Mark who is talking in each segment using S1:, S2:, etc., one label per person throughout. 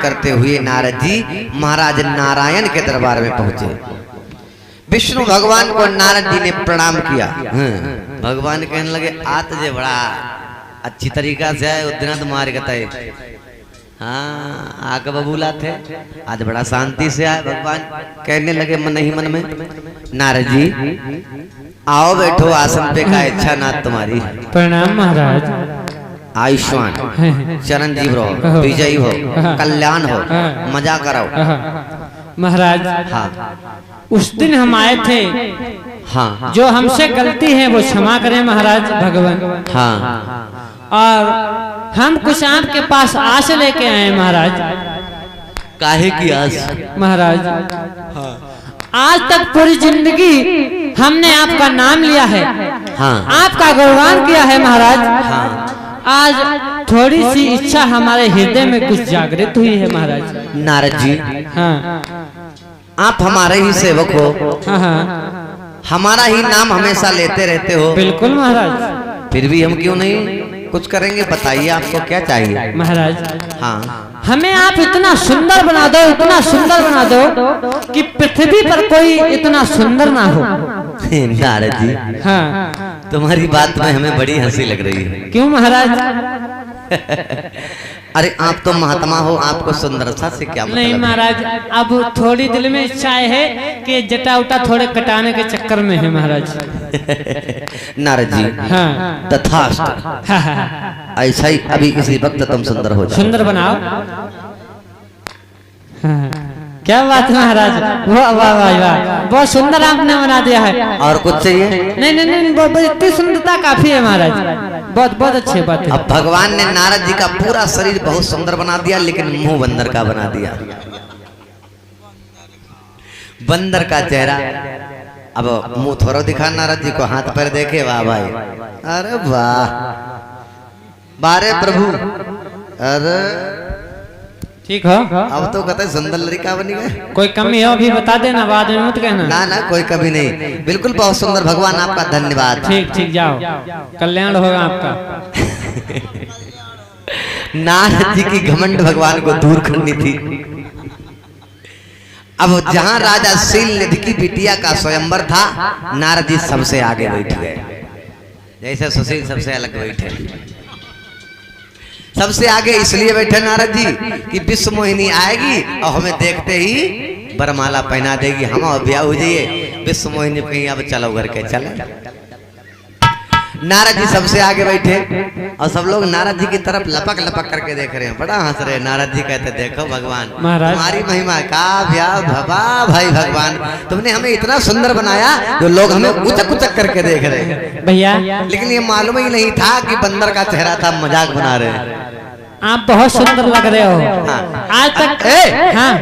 S1: करते हुए नारद जी महाराज नारायण के दरबार में पहुंचे। विष्णु भगवान को नारद जी ने प्रणाम किया। भगवान कहने लगे आत जे बड़ा अच्छी तरीका से आए उतना तुम्हारे कहते हाँ आके बबूला थे, आज बड़ा शांति से आए। भगवान कहने लगे मन ही मन में नारद जी आओ बैठो आसन पे का इच्छा नाथ तुम्हारी।
S2: प्रणाम महाराज।
S1: आयुष्मान चिरंजीव रहो, विजयी हो, कल्याण हो, मजा कराओ।
S2: महाराज
S1: हाँ
S2: उस दिन हम आए थे,
S1: हाँ
S2: जो हमसे गलती है वो क्षमा करें महाराज भगवान।
S1: हाँ
S2: और हम कुछ आपके पास आस लेके आए महाराज।
S1: काहे की आस
S2: महाराज? आज तक पूरी जिंदगी हमने आपका नाम लिया है,
S1: हाँ
S2: आपका गुणगान किया है महाराज।
S1: हाँ
S2: आज थोड़ी सी इच्छा हमारे हृदय में कुछ जागृत हुई है महाराज।
S1: नारद जी
S2: हाँ
S1: आप हमारे ही सेवक हो,
S2: हाँ हाँ
S1: हमारा ही नाम हमेशा लेते रहते हो।
S2: बिल्कुल महाराज।
S1: फिर भी हम क्यों नहीं कुछ करेंगे? बताइए आपको क्या चाहिए
S2: महाराज।
S1: हाँ
S2: हमें आप इतना सुंदर बना दो, इतना सुंदर बना दो कि पृथ्वी पर कोई इतना सुंदर ना हो।
S1: नारद जी
S2: हाँ
S1: तुम्हारी बात में हमें बड़ी हंसी लग रही है।
S2: क्यों महाराज?
S1: अरे आप तो महात्मा हो, आपको सुंदरता से क्या मतलब?
S2: नहीं महाराज, अब थोड़ी दिल में इच्छा है कि जटा उटा थोड़े कटाने के चक्कर में है महाराज।
S1: नारद जी
S2: हाँ
S1: तथास्तु, ऐसा ही अभी किसी वक्त तुम सुंदर हो जाओ।
S2: सुंदर बनाओ। हाँ, क्या बात है महाराज, वाह वाह वाह वाह, बहुत सुंदर आपने बना दिया है।
S1: और कुछ चाहिए?
S2: नहीं नहीं नहीं, बहुत इतनी सुंदरता काफी है महाराज, बहुत बहुत अच्छी बात है।
S1: अब भगवान ने नारद जी का पूरा शरीर बहुत सुंदर बना दिया, लेकिन मुंह बंदर का बना दिया, बंदर का चेहरा। अब मुंह थोड़ा दिखा नारद जी को, हाथ पैर देखे, वाह भाई, अरे वाह, बारे प्रभु, अरे
S2: ठीक हो।
S1: अब तो कहते सुंदर लड़का बनी गए।
S2: कोई कमी हो अभी बता देना, बाद में मत कहना।
S1: ना ना कोई कमी नहीं, बिल्कुल बहुत सुंदर। भगवान आपका धन्यवाद।
S2: ठीक ठीक, जाओ, कल्याण होगा आपका।
S1: नारद जी की घमंड भगवान को दूर करनी थी। अब जहां राजा शील निधि की बिटिया का स्वयंवर था, नारद जी सबसे आगे बैठ गए। जैसे सुशील सबसे अलग बैठे, सबसे आगे इसलिए बैठे नारद जी कि विश्व मोहिनी आएगी और हमें देखते ही बरमाला पहना देगी, हम और ब्याह हो जाइए। विश्व मोहिनी कहीं अब चलो घर के चले। नारद जी सबसे आगे बैठे और सब लोग नारद जी की तरफ लपक लपक करके देख रहे हैं, बड़ा हंस रहे हैं। नारद जी कहते देखो भगवान तुम्हारी महिमा का ब्याह भवा भाई, भगवान तुमने हमें इतना सुंदर बनाया जो लोग हमें उचक उचक करके देख रहे हैं
S2: भैया।
S1: लेकिन ये मालूम ही नहीं था कि बंदर का चेहरा था, मजाक बना रहे हैं।
S2: आप बहुत सुंदर लग रहे हो।
S1: हाँ।
S2: आज तक हाँ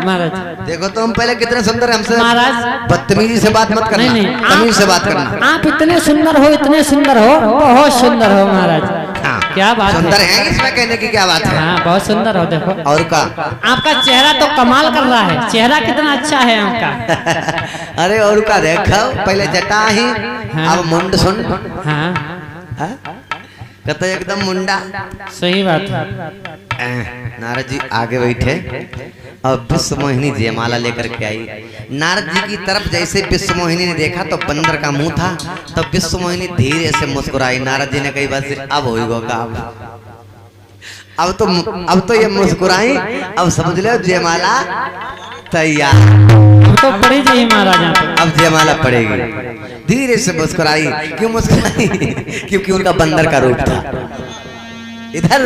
S2: महाराज
S1: देखो तो हम पहले कितने सुंदर, हमसे
S2: महाराज
S1: बदतमीजी से बात मत करना,
S2: नहीं,
S1: तमीज से बात करना।
S2: आप इतने सुंदर हो, इतने सुंदर हो, बहुत सुंदर हो महाराज।
S1: हाँ,
S2: क्या बात
S1: सुंदर है, इसमें कहने की क्या बात है।
S2: हाँ बहुत सुंदर हो। देखो
S1: और का
S2: आपका चेहरा तो कमाल कर रहा है, चेहरा कितना अच्छा है आपका।
S1: अरे और का देखो, पहले जटा ही, अब मुंड सुन।
S2: हाँ
S1: कहते एकदम मुंडा,
S2: सही बात है।
S1: नारद जी आगे बैठे और विश्व मोहिनी जयमाला लेकर के आई। नारद जी की तरफ जैसे विश्व मोहिनी ने देखा तो बंदर का मुंह था, तो विश्व मोहिनी धीरे से मुस्कुराई। नारद जी ने कही बस अब होगा, अब तो ये मुस्कुराई, अब समझ लो जयमाला तैयार।
S2: तो पड़ी जी महाराज,
S1: अब जयमाला पड़ेगी। धीरे से मुस्कुराई। क्यों मुस्कुराई? क्योंकि उनका बंदर का रूप था। इधर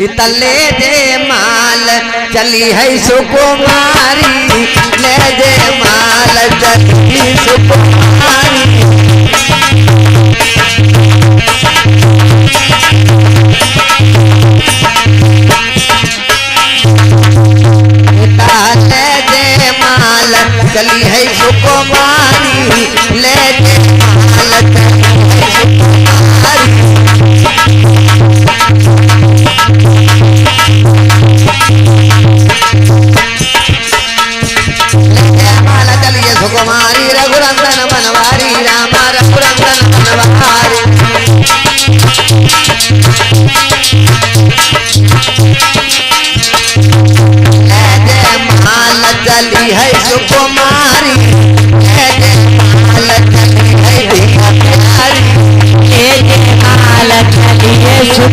S1: इतले जयमाल चली है सुकुमारी, ले जयमाल चली सुकुमारी। चली है सुकुमारी, ले जयमाल चली है सुकुमारी। ले जयमाल चलिए सुकुमारी, रघुनंदन बनवारी,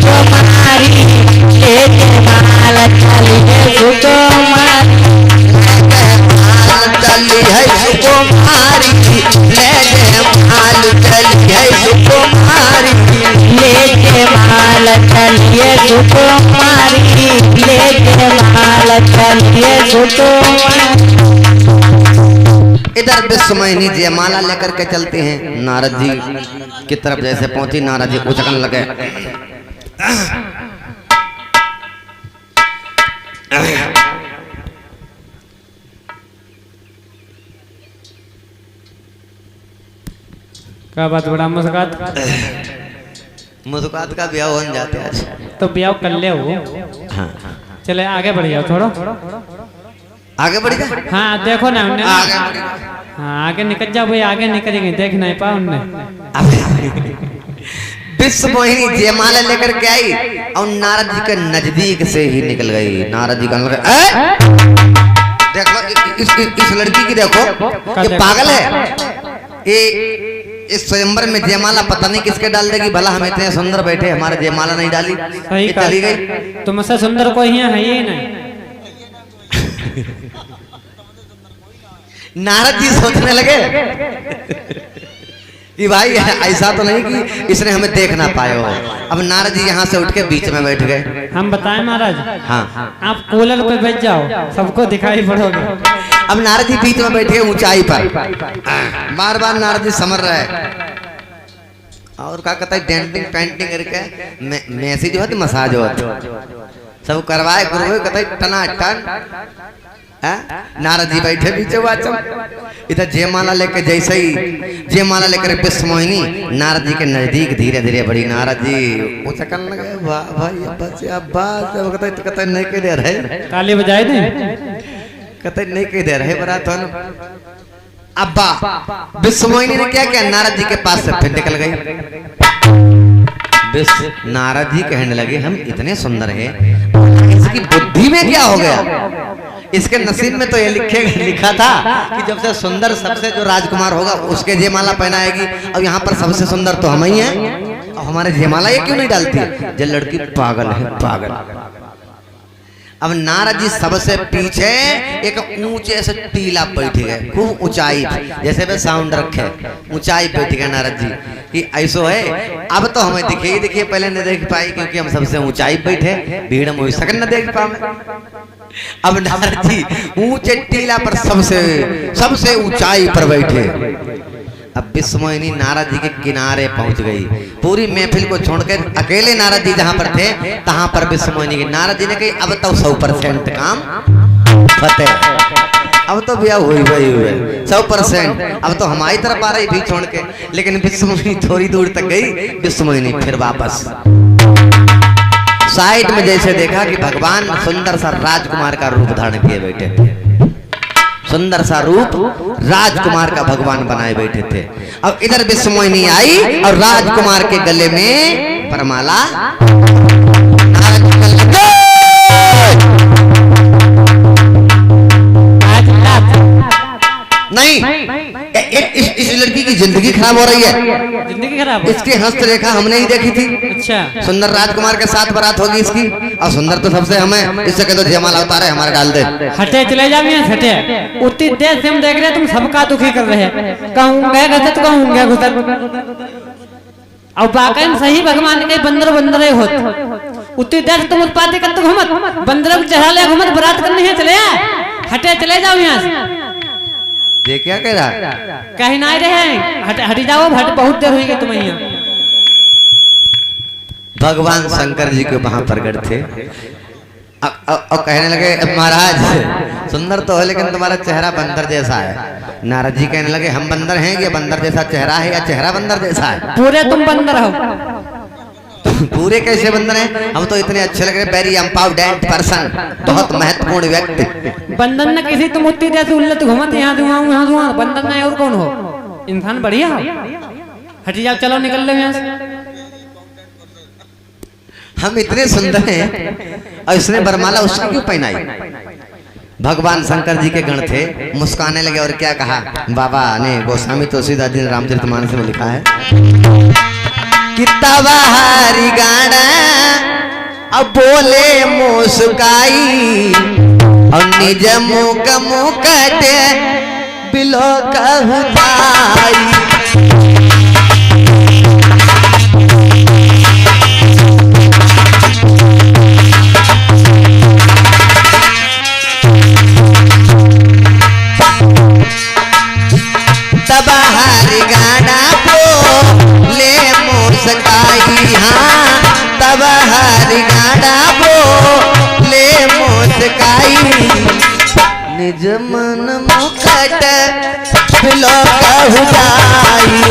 S2: सुकुमारी लेके माल चली है सुकुमारी
S1: चली है सुकुमारी लेके माल चली है सुकुमारी
S2: लेके माल चलिए सुकुमारी लेके माल चलिए सुकुमारी।
S1: इधर विश्वमोहिनी जयमाला लेकर के चलते हैं नारद जी की तरफ। जैसे पहुंची नारद जी उचकने लगे।
S2: क्या बात बड़ा मुस्कात
S1: मुस्कात का ब्याह हो जाते आज।
S2: तो ब्याह कर ले हो।
S1: हाँ
S2: चले आगे बढ़ जाओ थोड़ा
S1: आगे बढ़ जा।
S2: हाँ देखो ना उन्हें
S1: आगे
S2: हाँ आगे निकल जाओ भाई आगे निकलेंगे देख नहीं पा उनने।
S1: विश्वमोहिनी जयमाला लेकर के आई और नारद जी के नजदीक से ही निकल गई। नारद जी कहने लगे देखो इस लड़की की देखो ये पागल है। ये इस स्वयंवर में जयमाला पता नहीं किसके डाल देगी। भला हम इतने सुंदर बैठे हमारे जयमाला नहीं डाली।
S2: सही
S1: चली गई।
S2: तुमसे सुंदर कोई है ही नहीं।
S1: नारद जी सोचने लगे कि भाई ऐसा तो नहीं कि इसने हमें देख ना पाए हो। अब नारद जी यहाँ से उठ के बीच में बैठ गए।
S2: हम बताएं महाराज
S1: हाँ
S2: आप कूलर पे बैठ जाओ सबको दिखाई पड़ोगे।
S1: अब नारद जी बीच में बैठे ऊंचाई पर। बार बार नारद जी समर रहे और क्या कहता है डेंटिंग पेंटिंग करके मैसेज होती मसाज होती सब करवाए गुरु कहता है टना टन। नारद जी बैठे पीछे इधर जयमाला लेके जैसे ही जयमाला लेकर विश्वमोहिनी नारद जी के नजदीक धीरे धीरे बढ़ी। नारद जी ऊंचा करने लगे वाह भाई अब्बा कहते नहीं कह दे रहे
S2: ताली बजाए थे
S1: कहते नहीं कह दे रहे बरात अब्बा। विश्वमोहिनी ने क्या किया नारद जी के पास से फिर निकल गई। नारद जी कहने लगे हम इतने सुंदर हैं इसकी बुद्धि में क्या हो गया। इसके नसीब में तो ये लिखा था कि जब से सुंदर सबसे जो राजकुमार होगा उसके जयमाला पहनाएगी। अब यहाँ पर सबसे सुंदर तो हम ही हैं और हमारे जयमाला ये क्यों नहीं डालती। ये लड़की पागल है पागल। अब नारद जी सबसे पीछे एक ऊंचे से टीला बैठ गए खूब ऊंचाई जैसे वे साउंड रखे ऊंचाई बैठ गए नारद जी कि ऐसो है। अब तो हमें दिखे पहले नहीं देख पाई क्योंकि हम सबसे ऊंचाई बैठे भीड़ में सकन न देख पाए। अब नारद जी ऊंचे टीला पर सबसे ऊंचाई पर बैठे। अब विश्वमोहिनी नारद जी के किनारे पहुंच गई। पूरी महफिल को छोड़कर अकेले नारद जी जहां पर थे तहां पर विश्वमोहिनी की नारद जी ने कही अब तो 100% काम फतेह। अब तो ब्याह हुई 100%। अब तो हमारी तरफ आ रही भी छोड़ के। लेकिन विश्वमोहिनी थोड़ी दूर तक गई। विश्वमोहिनी फिर वापस साइड में जैसे देखा कि भगवान सुंदर सा राजकुमार का रूप धारण किए बैठे थे। सुंदर सा रूप राजकुमार का भगवान बनाए बैठे थे। अब इधर विश्वमोहिनी आई और राजकुमार के गले में वरमाला नहीं। इस लड़की की जिंदगी खराब हो रही है।
S2: जिंदगी खराब
S1: इसकी हस्तरेखा हमने ही देखी थी।
S2: अच्छा
S1: सुंदर राजकुमार के साथ बारात होगी इसकी और सुंदर तो सबसे हमें। इससे कह दो जयमाला उतारे हमारे डाल दे।
S2: हटे चले जाओ हटे उतनी देर से हम देख रहे तुम सबका दुखी कर रहे हैं। कहूंगे घसत कहूंगे घुसत और बाकी सही भगवान के बंदर बंदरे होते उतनी देर तुम उत्पादी करते घूमत बंदर को चढ़ा ले घूमत बारात करनी है। चले हटे चले जाओ यहाँ से।
S1: ये क्या कह रहा
S2: कहीं नहीं रहे हट जाओ बहुत देर हुई तुम यहाँ।
S1: भगवान शंकर जी के वहां प्रकट थे और कहने लगे महाराज सुंदर तो है लेकिन तुम्हारा चेहरा बंदर जैसा है। नारद जी कहने लगे हम बंदर हैं कि बंदर जैसा चेहरा है या चेहरा बंदर जैसा है।
S2: पूरे तुम बंदर हो।
S1: पूरे कैसे बंदर हैं। हम तो इतने अच्छे लग रहे वेरी एम्पावर्ड पर्सन बहुत महत्वपूर्ण व्यक्ति।
S2: बंदर न किसी तुम उतनी देर से उल्लत घूमत यहाँ धुआं बंदर न और कौन हो इंसान बढ़िया हो। हट जाओ चलो निकल लो यहाँ से।
S1: हम इतने सुंदर हैं और इसने बरमाला उसको क्यों पहनाई। भगवान शंकर जी के गण थे मुस्काने लगे और क्या कहा। बाबा ने गोस्वामी तुलसीदास जी ने रामचरितमानस में लिखा है कि तबाहारी गाना अब बोले मुस्काई और निज मुख मुकटे बिलो कहताई। तबाहारी गाना बोले मुस्काई, हाँ तबाहारी गाना बोले मुस्काई निज मन मुकट बिलो कहताई।